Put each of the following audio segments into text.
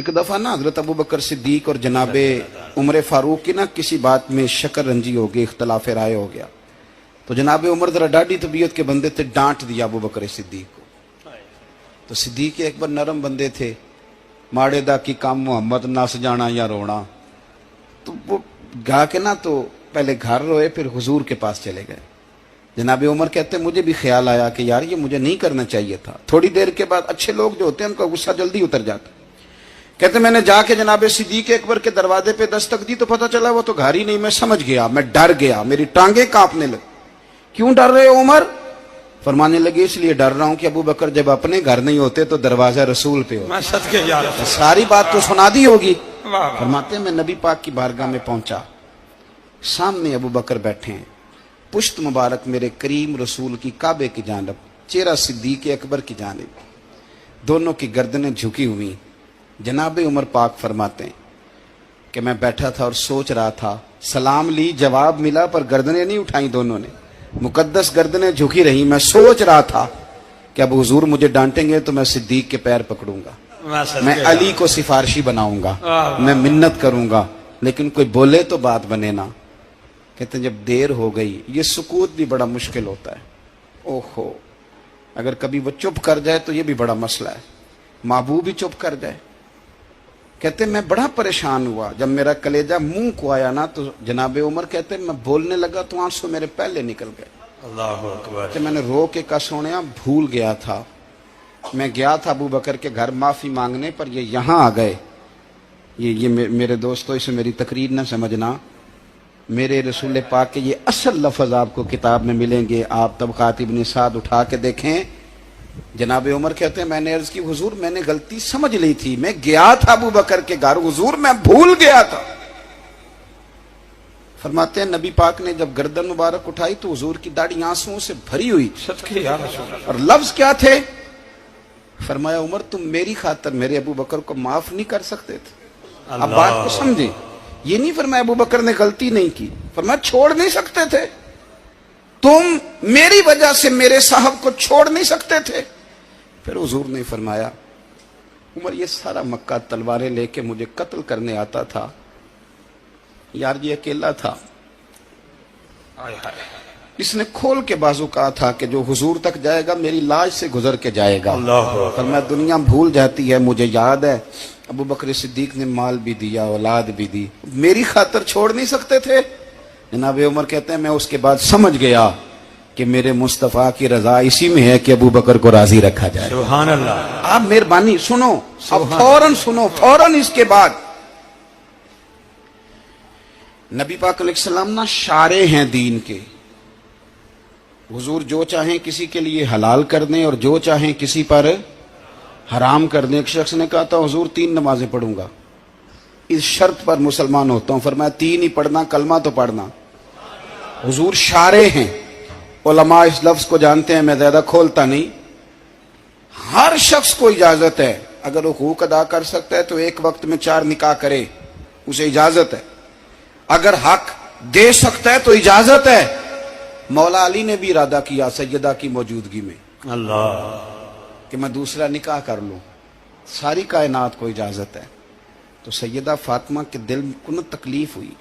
ایک دفعہ نا حضرت ابو بکر صدیق اور جناب عمر فاروق کی نا کسی بات میں شکر رنجی ہو گئی، اختلاف رائے ہو گیا، تو جناب عمر ذرا ڈاڈی طبیعت کے بندے تھے، ڈانٹ دیا ابو بکر صدیق کو۔ تو صدیق اکبر نرم بندے تھے، ماڑے دا کی کام محمد نس جانا یا رونا، تو وہ گا کے نا تو پہلے گھر روئے، پھر حضور کے پاس چلے گئے۔ جناب عمر کہتے ہیں مجھے بھی خیال آیا کہ یار یہ مجھے نہیں کرنا چاہیے تھا۔ تھوڑی دیر کے بعد اچھے لوگ جو ہوتے ہیں ان کا غصہ جلدی اتر جاتا ہے۔ کہتے میں نے جا کے جناب صدیق اکبر کے دروازے پہ دستک دی تو پتہ چلا وہ تو گھر ہی نہیں، میں سمجھ گیا، میں ڈر گیا، میری ٹانگیں کانپنے لگی۔ کیوں ڈر رہے ہو عمر؟ فرمانے لگے اس لیے ڈر رہا ہوں کہ ابو بکر جب اپنے گھر نہیں ہوتے تو دروازہ رسول پہ ہوتا۔ ساری بات تو سنا دی ہوگی۔ فرماتے ہیں میں نبی پاک کی بارگاہ میں پہنچا، سامنے ابو بکر بیٹھے ہیں، پشت مبارک میرے کریم رسول کی کعبے کی جانب، چہرہ صدیق اکبر کی جانب، دونوں کی گردنیں جھکی ہوئی۔ جناب عمر پاک فرماتے ہیں کہ میں بیٹھا تھا اور سوچ رہا تھا، سلام لی، جواب ملا، پر گردنیں نہیں اٹھائیں دونوں نے، مقدس گردنیں جھکی رہی۔ میں سوچ رہا تھا کہ اب حضور مجھے ڈانٹیں گے تو میں صدیق کے پیر پکڑوں گا، میں علی کو سفارشی بناؤں گا، میں منت کروں گا، لیکن کوئی بولے تو بات بنے نا۔ کہتے ہیں جب دیر ہو گئی، یہ سکوت بھی بڑا مشکل ہوتا ہے، اوہو، اگر کبھی وہ چپ کر جائے تو یہ بھی بڑا مسئلہ ہے، محبوب بھی چپ کر جائے۔ کہتے ہیں میں بڑا پریشان ہوا، جب میرا کلیجہ منہ کو آیا نا تو جناب عمر کہتے ہیں میں بولنے لگا تو آنسو میرے پہلے نکل گئے۔ اللہ اکبر۔ کہ میں نے رو کے کہا سونیا بھول گیا تھا، میں گیا تھا ابو بکر کے گھر معافی مانگنے، پر یہ یہاں آ گئے۔ یہ میرے دوستو اسے میری تقریر نہ سمجھنا، میرے رسول پاک کے یہ اصل لفظ آپ کو کتاب میں ملیں گے، آپ طبقات ابن سعد اٹھا کے دیکھیں۔ جناب عمر کہتے ہیں میں نے عرض کی حضور میں نے غلطی سمجھ لی تھی، میں گیا تھا ابو بکر کے گھر حضور، میں بھول گیا تھا۔ فرماتے ہیں نبی پاک نے جب گردن مبارک اٹھائی تو حضور کی داڑھی آنسوؤں سے بھری ہوئی، اور لفظ کیا تھے؟ فرمایا عمر تم میری خاطر میرے ابو بکر کو معاف نہیں کر سکتے تھے؟ اب بات کو سمجھیں، یہ نہیں فرمایا ابو بکر نے غلطی نہیں کی، فرمایا چھوڑ نہیں سکتے تھے، تم میری وجہ سے میرے صاحب کو چھوڑ نہیں سکتے تھے۔ پھر حضور نے فرمایا عمر یہ سارا مکہ تلواریں لے کے مجھے قتل کرنے آتا تھا، یار یہ اکیلا تھا، اس نے کھول کے بازو کہا تھا کہ جو حضور تک جائے گا میری لاش سے گزر کے جائے گا۔ فرمایا دنیا بھول جاتی ہے، مجھے یاد ہے ابو بکر صدیق نے مال بھی دیا، اولاد بھی دی، میری خاطر چھوڑ نہیں سکتے تھے؟ جناب عمر کہتے ہیں میں اس کے بعد سمجھ گیا کہ میرے مصطفیٰ کی رضا اسی میں ہے کہ ابو بکر کو راضی رکھا جائے۔ سبحان اللہ۔ آپ مہربانی سنو، اب فوراً سنو، فوراً اس کے بعد نبی پاک علیہ السلام نا شارع ہیں دین کے، حضور جو چاہیں کسی کے لیے حلال کر دیں اور جو چاہیں کسی پر حرام کر دیں۔ ایک شخص نے کہا تھا حضور 3 نمازیں پڑھوں گا، اس شرط پر مسلمان ہوتا ہوں۔ فرمایا 3 ہی پڑھنا، کلمہ تو پڑھنا۔ حضور شارع ہیں، علماء اس لفظ کو جانتے ہیں، میں زیادہ کھولتا نہیں۔ ہر شخص کو اجازت ہے، اگر وہ حقوق ادا کر سکتا ہے تو ایک وقت میں 4 نکاح کرے، اسے اجازت ہے۔ اگر حق دے سکتا ہے تو اجازت ہے۔ مولا علی نے بھی ارادہ کیا سیدہ کی موجودگی میں اللہ کہ میں دوسرا نکاح کر لوں، ساری کائنات کو اجازت ہے۔ تو سیدہ فاطمہ کے دل کو نہ تکلیف ہوئی،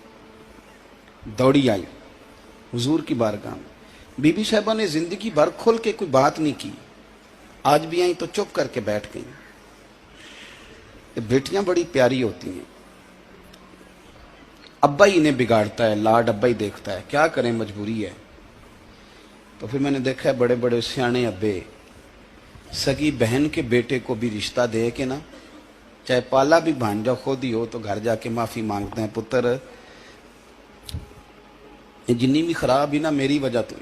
دوڑی آئی حضور کی بارگاہ میں۔ بی بی صاحبہ نے زندگی بھر کھل کے کوئی بات نہیں کی، آج بھی آئیں تو چپ کر کے بیٹھ گئیں۔ بیٹیاں بڑی پیاری ہوتی ہیں، ابا ہی انہیں بگاڑتا ہے، لاڈ ابا ہی دیکھتا ہے، کیا کریں مجبوری ہے۔ تو پھر میں نے دیکھا ہے بڑے بڑے سیانے ابے سگی بہن کے بیٹے کو بھی رشتہ دے کے نا، چاہے پالا بھی بھانجا خود ہی ہو تو گھر جا کے معافی مانگتے ہیں، پتر جنی بھی خراب ہی نا میری وجہ تو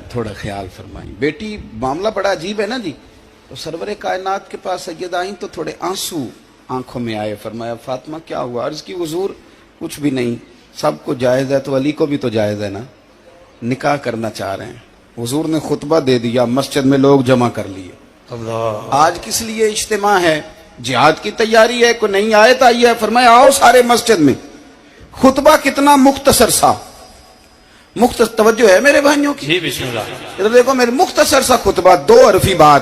تھوڑا خیال فرمائیں۔ بیٹی معاملہ بڑا عجیب ہے نا جی۔ تو سرور کائنات کے پاس سیدہ آئیں تو تھوڑے آنسو آنکھوں میں آئے۔ فرمایا فاطمہ کیا ہوا؟ عرض کی حضور کچھ بھی نہیں، سب کو جائز ہے تو علی کو بھی تو جائز ہے نا، نکاح کرنا چاہ رہے ہیں۔ حضور نے خطبہ دے دیا، مسجد میں لوگ جمع کر لیے۔ آج کس لیے اجتماع ہے؟ جہاد کی تیاری ہے، کوئی نئی آیت آئی ہے؟ فرمایا آؤ سارے مسجد میں۔ خطبہ کتنا مختصر سا، توجہ ہے میرے بھائیوں کی؟ ادھر دیکھو، میرے مختصر سا خطبہ، 2 حرفی بات،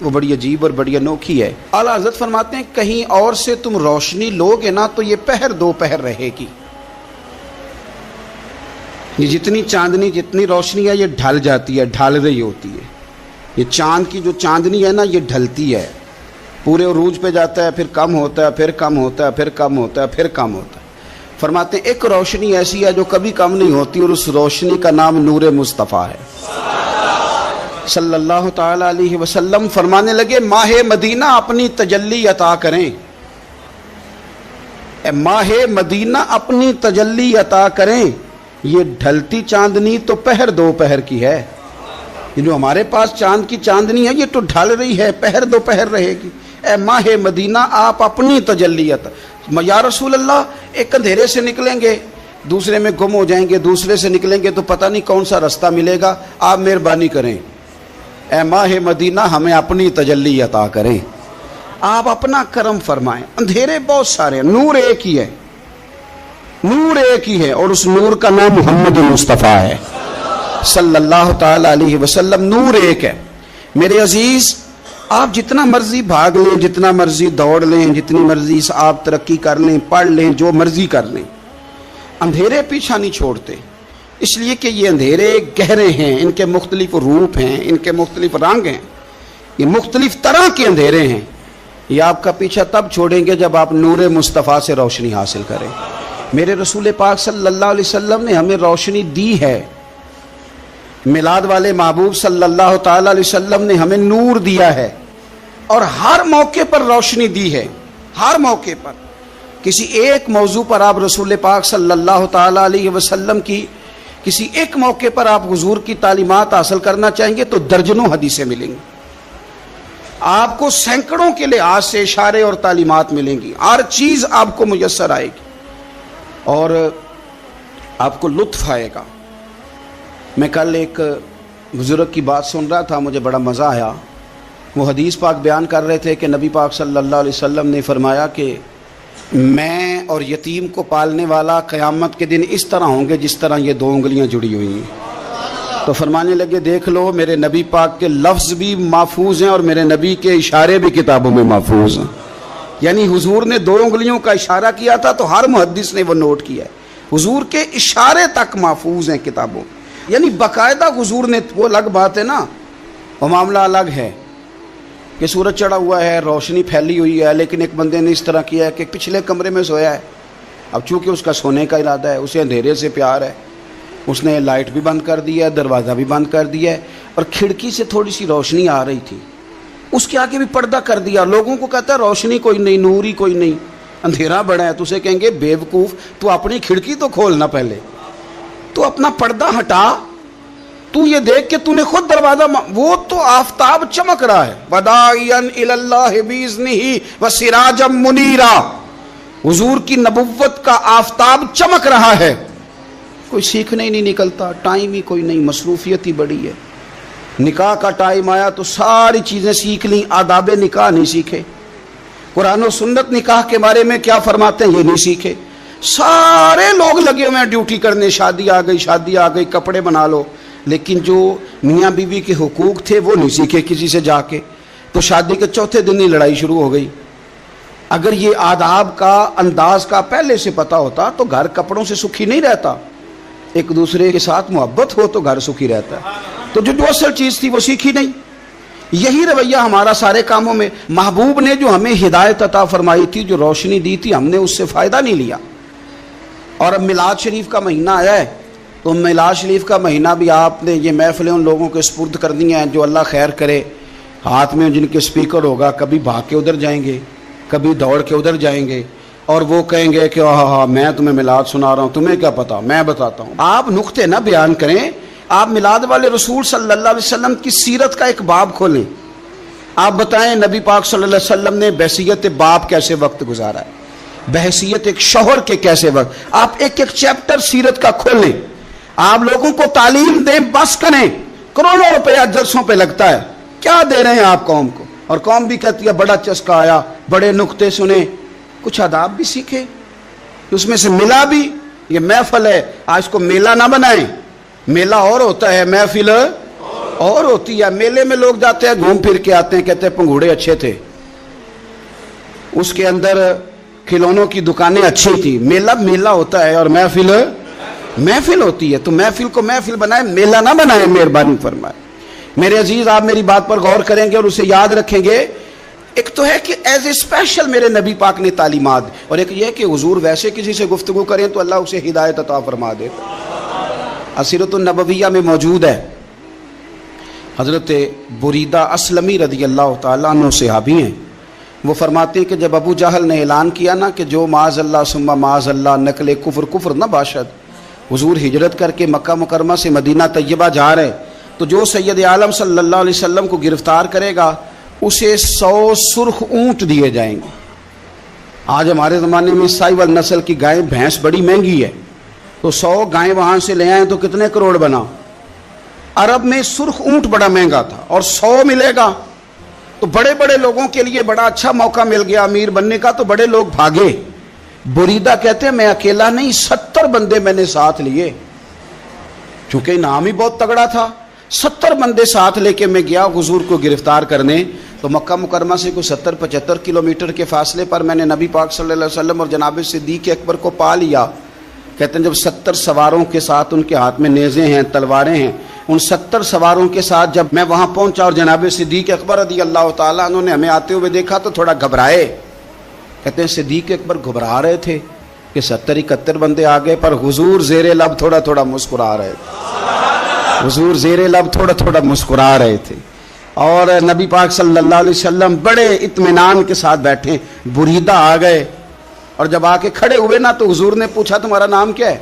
وہ بڑی عجیب اور بڑی انوکھی ہے۔ اعلیٰ حضرت فرماتے ہیں کہیں اور سے تم روشنی لوگے نا تو یہ پہر دو پہر رہے گی، یہ جتنی چاندنی جتنی روشنی ہے یہ ڈھل جاتی ہے، ڈھل رہی ہوتی ہے۔ یہ چاند کی جو چاندنی ہے نا یہ ڈھلتی ہے، پورے عروج پہ جاتا ہے، پھر کم ہوتا ہے، پھر کم ہوتا ہے، پھر کم ہوتا ہے، پھر کم ہوتا ہے۔ فرماتے ہیں ایک روشنی ایسی ہے جو کبھی کم نہیں ہوتی، اور اس روشنی کا نام نور مصطفیٰ ہے صلی اللہ تعالی علیہ وسلم۔ فرمانے لگے ماہ مدینہ اپنی تجلی عطا کریں، اے ماہ مدینہ اپنی تجلی عطا کریں، یہ ڈھلتی چاندنی تو پہر دو پہر کی ہے۔ یہ جو ہمارے پاس چاند کی چاندنی ہے یہ تو ڈھل رہی ہے، پہر دو پہر رہے گی۔ اے ماہ مدینہ آپ اپنی تجلی عطا، یا رسول اللہ ایک اندھیرے سے نکلیں گے دوسرے میں گم ہو جائیں گے، دوسرے سے نکلیں گے تو پتہ نہیں کون سا رستہ ملے گا، آپ مہربانی کریں، اے ماہ مدینہ ہمیں اپنی تجلی عطا کریں، آپ اپنا کرم فرمائیں۔ اندھیرے بہت سارے ہیں، نور ایک ہی ہے، نور ایک ہی ہے، اور اس نور کا نام محمد مصطفیٰ ہے صلی اللہ تعالی علیہ وسلم۔ نور ایک ہے میرے عزیز، آپ جتنا مرضی بھاگ لیں، جتنا مرضی دوڑ لیں، جتنی مرضی آپ ترقی کر لیں، پڑھ لیں، جو مرضی کر لیں، اندھیرے پیچھا نہیں چھوڑتے، اس لیے کہ یہ اندھیرے گہرے ہیں، ان کے مختلف روپ ہیں، ان کے مختلف رنگ ہیں، یہ مختلف طرح کے اندھیرے ہیں۔ یہ آپ کا پیچھا تب چھوڑیں گے جب آپ نور مصطفیٰ سے روشنی حاصل کریں۔ میرے رسول پاک صلی اللہ علیہ وسلم نے ہمیں روشنی دی ہے، میلاد والے محبوب صلی اللہ تعالی علیہ وسلم نے ہمیں نور دیا ہے، اور ہر موقع پر روشنی دی ہے، ہر موقع پر۔ کسی ایک موضوع پر آپ رسول پاک صلی اللہ تعالی علیہ وسلم کی کسی ایک موقع پر آپ حضور کی تعلیمات حاصل کرنا چاہیں گے تو درجنوں حدیثیں ملیں گی، آپ کو سینکڑوں کے لحاظ سے اشارے اور تعلیمات ملیں گی، ہر چیز آپ کو میسر آئے گی اور آپ کو لطف آئے گا۔ میں کل ایک بزرگ کی بات سن رہا تھا، مجھے بڑا مزہ آیا۔ وہ حدیث پاک بیان کر رہے تھے کہ نبی پاک صلی اللہ علیہ وسلم نے فرمایا کہ میں اور یتیم کو پالنے والا قیامت کے دن اس طرح ہوں گے جس طرح یہ دو انگلیاں جڑی ہوئی ہیں۔ تو فرمانے لگے دیکھ لو میرے نبی پاک کے لفظ بھی محفوظ ہیں اور میرے نبی کے اشارے بھی کتابوں میں محفوظ ہیں، یعنی حضور نے دو انگلیوں کا اشارہ کیا تھا تو ہر محدث نے وہ نوٹ کیا ہے، حضور کے اشارے تک محفوظ ہیں کتابوں، یعنی باقاعدہ حضور نے، وہ الگ بات ہے نا، وہ معاملہ الگ ہے کہ سورج چڑھا ہوا ہے، روشنی پھیلی ہوئی ہے، لیکن ایک بندے نے اس طرح کیا ہے کہ پچھلے کمرے میں سویا ہے، اب چونکہ اس کا سونے کا ارادہ ہے، اسے اندھیرے سے پیار ہے، اس نے لائٹ بھی بند کر دی ہے، دروازہ بھی بند کر دیا ہے، اور کھڑکی سے تھوڑی سی روشنی آ رہی تھی، اس کے آگے بھی پردہ کر دیا، لوگوں کو کہتا ہے روشنی کوئی نہیں، نور ہی کوئی نہیں، اندھیرا بڑا ہے، تو اسے کہیں گے بے وقوف، تو اپنی کھڑکی تو کھولنا پہلے، تو اپنا پردہ ہٹا، تو یہ دیکھ کہ تو نے خود دروازہ، وہ تو آفتاب چمک رہا ہے، وداعیا الی اللہ باذنہ وسراجا منیرا، حضور کی نبوت کا آفتاب چمک رہا ہے، کوئی سیکھنے ہی نہیں نکلتا، ٹائم ہی کوئی نہیں، مصروفیت ہی بڑی ہے۔ نکاح کا ٹائم آیا تو ساری چیزیں سیکھ لیں، آداب نکاح نہیں سیکھے، قرآن و سنت نکاح کے بارے میں کیا فرماتے ہیں یہ نہیں سیکھے، سارے لوگ لگے ہوئے ہیں ڈیوٹی کرنے، شادی آ گئی، شادی آ گئی، کپڑے بنا لو، لیکن جو میاں بیوی کے حقوق تھے وہ نہیں سیکھے کسی سے جا کے، تو شادی کے چوتھے دن ہی لڑائی شروع ہو گئی۔ اگر یہ آداب کا انداز کا پہلے سے پتہ ہوتا تو گھر کپڑوں سے سکھی نہیں رہتا، ایک دوسرے کے ساتھ محبت ہو تو گھر سکھی رہتا ہے، تو جو اصل چیز تھی وہ سیکھی نہیں۔ یہی رویہ ہمارا سارے کاموں میں، محبوب نے جو ہمیں ہدایت عطا فرمائی تھی، جو روشنی دی تھی، ہم نے اس سے فائدہ نہیں لیا۔ اور اب میلاد شریف کا مہینہ آیا ہے، تو میلاد شریف کا مہینہ بھی آپ نے یہ محفلیں ان لوگوں کے سپرد کر دی ہیں جو اللہ خیر کرے، ہاتھ میں جن کے سپیکر ہوگا، کبھی بھاگ کے ادھر جائیں گے، کبھی دوڑ کے ادھر جائیں گے، اور وہ کہیں گے کہ ہاں میں تمہیں میلاد سنا رہا ہوں، تمہیں کیا پتا، میں بتاتا ہوں۔ آپ نقطے نہ بیان کریں، آپ میلاد والے رسول صلی اللہ علیہ وسلم کی سیرت کا ایک باب کھولیں، آپ بتائیں نبی پاک صلی اللہ علیہ وسلم نے بحیثیت باپ کیسے وقت گزارا ہے، بحیثیت ایک شوہر کے کیسے وقت، آپ ایک ایک چیپٹر سیرت کا کھولیں، آپ لوگوں کو تعلیم دیں، بس کریں، کروڑوں روپیہ جلسوں پہ لگتا ہے، کیا دے رہے ہیں آپ قوم کو، اور قوم بھی کہتی ہے بڑا چسکا آیا، بڑے نقطے سنے، کچھ آداب بھی سیکھے، اس میں سے ملا بھی، یہ محفل ہے، آج اس کو میلہ نہ بنائیں، میلہ اور ہوتا ہے، محفل اور ہوتی ہے. میلے میں لوگ جاتے ہیں, گھوم پھر کے آتے ہیں, کہتے ہیں پنگوڑے اچھے تھے, اس کے اندر کھلونوں کی دکانیں اچھی تھی. میلہ میلہ ہوتا ہے اور محفل محفل ہوتی ہے. تو محفل کو محفل بنائے, میلہ نہ بنائے, مہربانی فرمائے. میرے عزیز, آپ میری بات پر غور کریں گے اور اسے یاد رکھیں گے. ایک تو ہے کہ ایز اے اسپیشل میرے نبی پاک نے تعلیمات, اور ایک یہ کہ حضور ویسے کسی سے گفتگو کریں تو اللہ اسے ہدایت عطا فرما دے. سیرت النبویہ میں موجود ہے, حضرت بریدہ اسلمی رضی اللہ تعالیٰ عنہ صحابی ہیں. وہ فرماتے ہیں کہ جب ابو جہل نے اعلان کیا نا کہ جو معاذ اللہ ثم معاذ اللہ نقل کفر کفر نہ باشد, حضور ہجرت کر کے مکہ مکرمہ سے مدینہ طیبہ جا رہے, تو جو سید عالم صلی اللہ علیہ وسلم کو گرفتار کرے گا اسے 100 سرخ اونٹ دیے جائیں گے. آج ہمارے زمانے میں سائیول نسل کی گائے بھینس بڑی مہنگی ہے, تو 100 گائیں وہاں سے لے آئیں تو کتنے کروڑ بنا. عرب میں سرخ اونٹ بڑا مہنگا تھا اور 100 ملے گا تو بڑے بڑے لوگوں کے لیے بڑا اچھا موقع مل گیا امیر بننے کا, تو بڑے لوگ بھاگے. بریدہ کہتے ہیں میں اکیلا نہیں, 70 بندے میں نے ساتھ لیے, چونکہ انعام ہی بہت تگڑا تھا. 70 بندے ساتھ لے کے میں گیا حضور کو گرفتار کرنے. تو مکہ مکرمہ سے کوئی 70-75 کلومیٹر کے فاصلے پر میں نے نبی پاک صلی اللہ علیہ وسلم اور جناب صدیق اکبر کو پا لیا. کہتے ہیں جب 70 سواروں کے ساتھ, ان کے ہاتھ میں نیزے ہیں, تلواریں ہیں, ان 70 سواروں کے ساتھ جب میں وہاں پہنچا اور جناب صدیق اکبر رضی اللہ تعالیٰ انہوں نے ہمیں آتے ہوئے دیکھا تو تھوڑا گھبرائے. کہتے ہیں صدیق اکبر گھبرا رہے تھے کہ 70-71 بندے آ گئے, پر حضور زیر لب تھوڑا تھوڑا مسکرا رہے تھے. حضور زیر لب تھوڑا تھوڑا مسکرا رہے تھے, اور نبی پاک صلی اللہ علیہ وسلم بڑے اطمینان کے ساتھ بیٹھے. بریدہ آ گئے اور جب آ کے کھڑے ہوئے نا تو حضور نے پوچھا تمہارا نام کیا ہے؟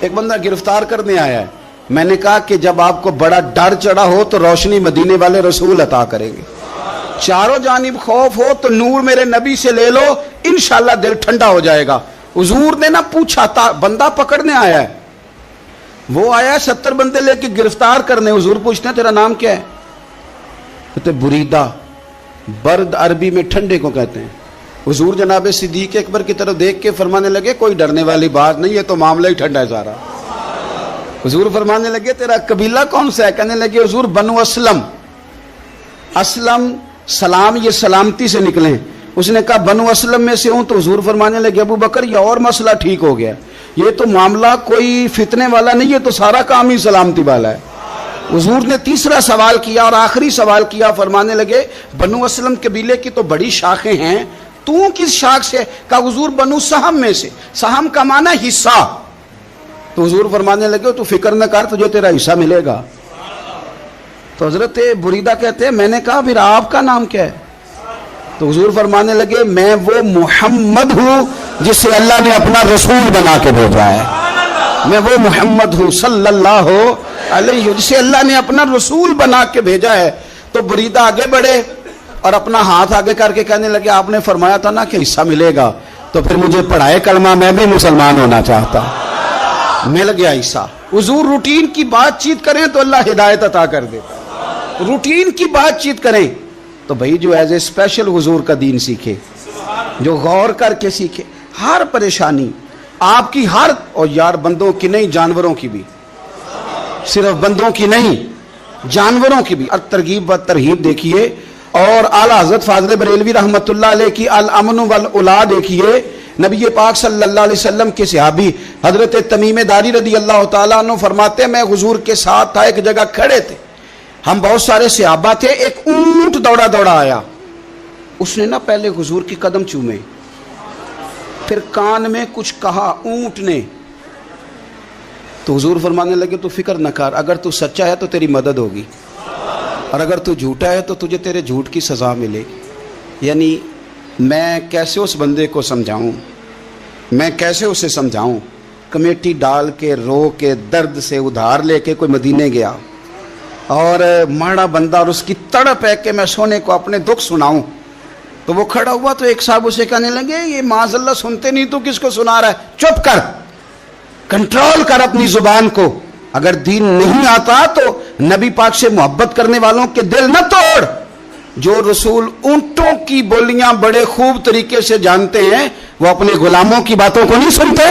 ایک بندہ گرفتار کرنے آیا ہے. میں نے کہا کہ جب آپ کو بڑا ڈر چڑھا ہو تو روشنی مدینے والے رسول عطا کریں گے, چاروں جانب خوف ہو تو نور میرے نبی سے لے لو, انشاءاللہ دل ٹھنڈا ہو جائے گا. حضور نے نہ پوچھا تھا, بندہ پکڑنے آیا ہے, وہ آیا 70 بندے لے کے گرفتار کرنے. حضور پوچھتے ہیں تیرا نام کیا ہے؟ کہتے بریدہ. برد عربی میں ٹھنڈے کو کہتے ہیں. حضور جناب صدیق اکبر کی طرف دیکھ کے فرمانے لگے کوئی ڈرنے والی بات نہیں ہے, تو معاملہ ہی ٹھنڈا ہے سارا. حضور فرمانے لگے تیرا قبیلہ کون سا ہے؟ کہنے لگے حضور بنو اسلم. اسلم سلام, یہ سلامتی سے نکلے. اس نے کہا بنو اسلم میں سے ہوں. تو حضور فرمانے لگے ابو بکر یہ اور مسئلہ ٹھیک ہو گیا, یہ تو معاملہ کوئی فتنے والا نہیں ہے, تو سارا کام ہی سلامتی والا ہے. حضور نے تیسرا سوال کیا اور آخری سوال کیا, فرمانے لگے بنو اسلم قبیلے کی تو بڑی شاخیں ہیں, تو کس شاخ سے؟ کہا حضور بنو سہم میں سے. سہم کا معنی حصہ. تو حضور فرمانے لگے تو فکر نہ کر, تجھے تیرا حصہ ملے گا. تو حضرت بریدہ کہتے ہیں میں نے کہا پھر آپ کا نام کیا ہے؟ تو حضور فرمانے لگے میں وہ محمد ہوں جسے اللہ نے اپنا رسول بنا کے بھیجا ہے. میں وہ محمد ہوں صلی اللہ علیہ, جسے اللہ نے اپنا رسول بنا کے بھیجا ہے. تو بریدہ آگے بڑھے اور اپنا ہاتھ آگے کر کے کہنے لگے آپ نے فرمایا تھا نا کہ حصہ ملے گا, تو پھر مجھے پڑھائے کلمہ, میں بھی مسلمان ہونا چاہتا. مل گیا حصہ. حضور روٹین کی بات چیت کریں تو اللہ ہدایت عطا کر دیتا. روٹین کی بات چیت کریں تو بھائی جو ایز اے اسپیشل حضور کا دین سیکھے, جو غور کر کے سیکھے. ہر پریشانی آپ کی, ہر, اور یار بندوں کی نہیں جانوروں کی بھی, صرف بندوں کی نہیں جانوروں کی بھی. اور ترغیب و ترہیب دیکھیے, اور اعلیٰ حضرت فاضل بریلوی رحمۃ اللہ علیہ کی الامن والاولا دیکھیے. نبی پاک صلی اللہ علیہ وسلم کے صحابی حضرت تمیم داری رضی اللہ تعالیٰ عنہ فرماتے ہیں میں حضور کے ساتھ تھا, ایک جگہ کھڑے تھے, ہم بہت سارے صحابہ تھے. ایک اونٹ دوڑا دوڑا آیا, اس نے نا پہلے حضور کی قدم چومے, پھر کان میں کچھ کہا اونٹ نے. تو حضور فرمانے لگے تو فکر نہ کر, اگر تو سچا ہے تو تیری مدد ہوگی, اور اگر تو جھوٹا ہے تو تجھے تیرے جھوٹ کی سزا ملے گی. یعنی میں کیسے اس بندے کو سمجھاؤں, میں کیسے اسے سمجھاؤں. کمیٹی ڈال کے رو کے درد سے ادھار لے کے کوئی مدینے گیا, اور ماڑا بندہ, اور اس کی تڑپ ہے کہ میں سونے کو اپنے دکھ سناؤں. تو وہ کھڑا ہوا تو ایک صاحب اسے کہنے لگے یہ معاذ اللہ سنتے نہیں, تو کس کو سنا رہا ہے؟ چپ کر, کنٹرول کر اپنی زبان کو. اگر دین نہیں آتا تو نبی پاک سے محبت کرنے والوں کے دل نہ توڑ. جو رسول اونٹوں کی بولیاں بڑے خوب طریقے سے جانتے ہیں وہ اپنے غلاموں کی باتوں کو نہیں سنتے.